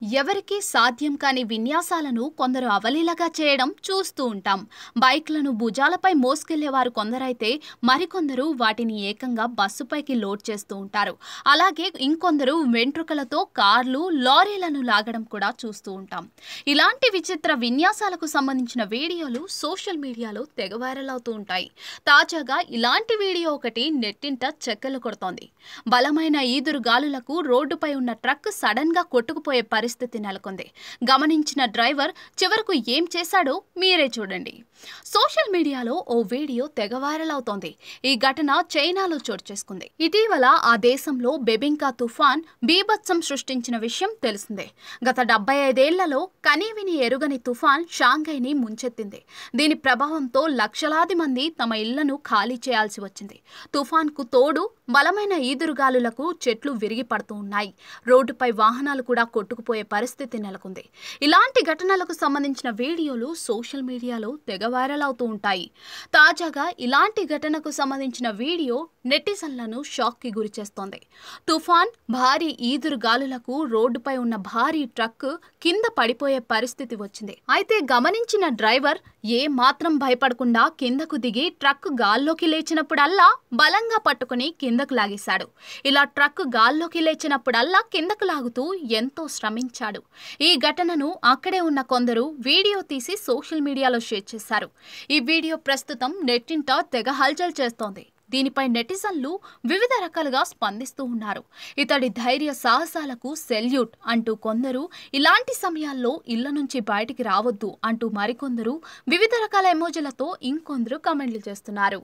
ఎవరికీ సాధ్యం కాని విన్యాసాలను కొందరు అవలీలగా చేయడం చూస్తూ ఉంటాం. బైక్లను భుజాలపై మోసుకెళ్లేవారు కొందరైతే మరికొందరు వాటిని ఏకంగా బస్సుపైకి లోడ్ చేస్తూ ఉంటారు. అలాగే ఇంకొందరు వెంట్రుకలతో కార్లు, లారీలను లాగడం కూడా చూస్తూ ఉంటాం. ఇలాంటి విచిత్ర విన్యాసాలకు సంబంధించిన వీడియోలు సోషల్ మీడియాలో తెగ వైరల్ అవుతూ ఉంటాయి. తాజాగా ఇలాంటి వీడియో ఒకటి నెట్టింట చెక్కలు కొడుతోంది. బలమైన ఈదురు గాలులకు రోడ్డుపై ఉన్న ట్రక్ సడన్ గా కొట్టుకుపోయే పరిస్థితి నెలకొంది. గమనించిన డ్రైవర్ చివరకు ఏం చేశాడో మీరే చూడండి. సోషల్ మీడియాలో ఓ వీడియో తెగ వైరల్ అవుతోంది. ఈ ఘటన చైనాలో చోటు చేసుకుంది. ఇటీవల ఆ దేశంలో బెబింకా తుఫాన్ బీభత్సం సృష్టించిన విషయం తెలిసిందే. గత 75 ఏళ్లలో కనీవిని ఎరుగని తుఫాన్ షాంఘైని ముంచెత్తింది. దీని ప్రభావంతో లక్షలాది మంది తమ ఇళ్లను ఖాళీ చేయాల్సి వచ్చింది. తుఫాన్కు తోడు బలమైన ఈదురుగాలులకు చెట్లు విరిగి పడుతూ ఉన్నాయి. రోడ్డుపై వాహనాలు కూడా కొట్టుకుపోయే పరిస్థితి నెలకొంది. ఇలాంటి ఘటనలకు సంబంధించిన వీడియోలు సోషల్ మీడియాలో తెగ వైరల్ అవుతూ ఉంటాయి. తాజాగా ఇలాంటి ఘటనకు సంబంధించిన వీడియో నెటిజన్లను షాక్ కి గురి చేస్తోంది. తుఫాన్, భారీ ఈదురు గాలులకు రోడ్డుపై ఉన్న భారీ ట్రక్ కింద పడిపోయే పరిస్థితి వచ్చింది. అయితే గమనించిన డ్రైవర్ ఏ మాత్రం భయపడకుండా కిందకు దిగి ట్రక్ గాల్లోకి లేచినప్పుడల్లా బలంగా పట్టుకుని కిందకు లాగేశాడు. ఇలా ట్రక్ గాల్లోకి లేచినప్పుడల్లా కిందకు లాగుతూ ఎంతో శ్రమించాడు. ఈ ఘటనను అక్కడే ఉన్న కొందరు వీడియో తీసి సోషల్ మీడియాలో షేర్ చేశారు. ఈ వీడియో ప్రస్తుతం నెట్టింట తెగ హల్చల్ చేస్తోంది. దీనిపై నెటిజన్లు వివిధ రకాలుగా స్పందిస్తూ ఉన్నారు. ఇతడి ధైర్య సాహసాలకు సెల్యూట్ అంటూ కొందరు, ఇలాంటి సమయాల్లో ఇళ్ల నుంచి బయటికి రావద్దు అంటూ మరికొందరు వివిధ రకాల ఎమోజీలతో ఇంకొందరు కామెంట్లు చేస్తున్నారు.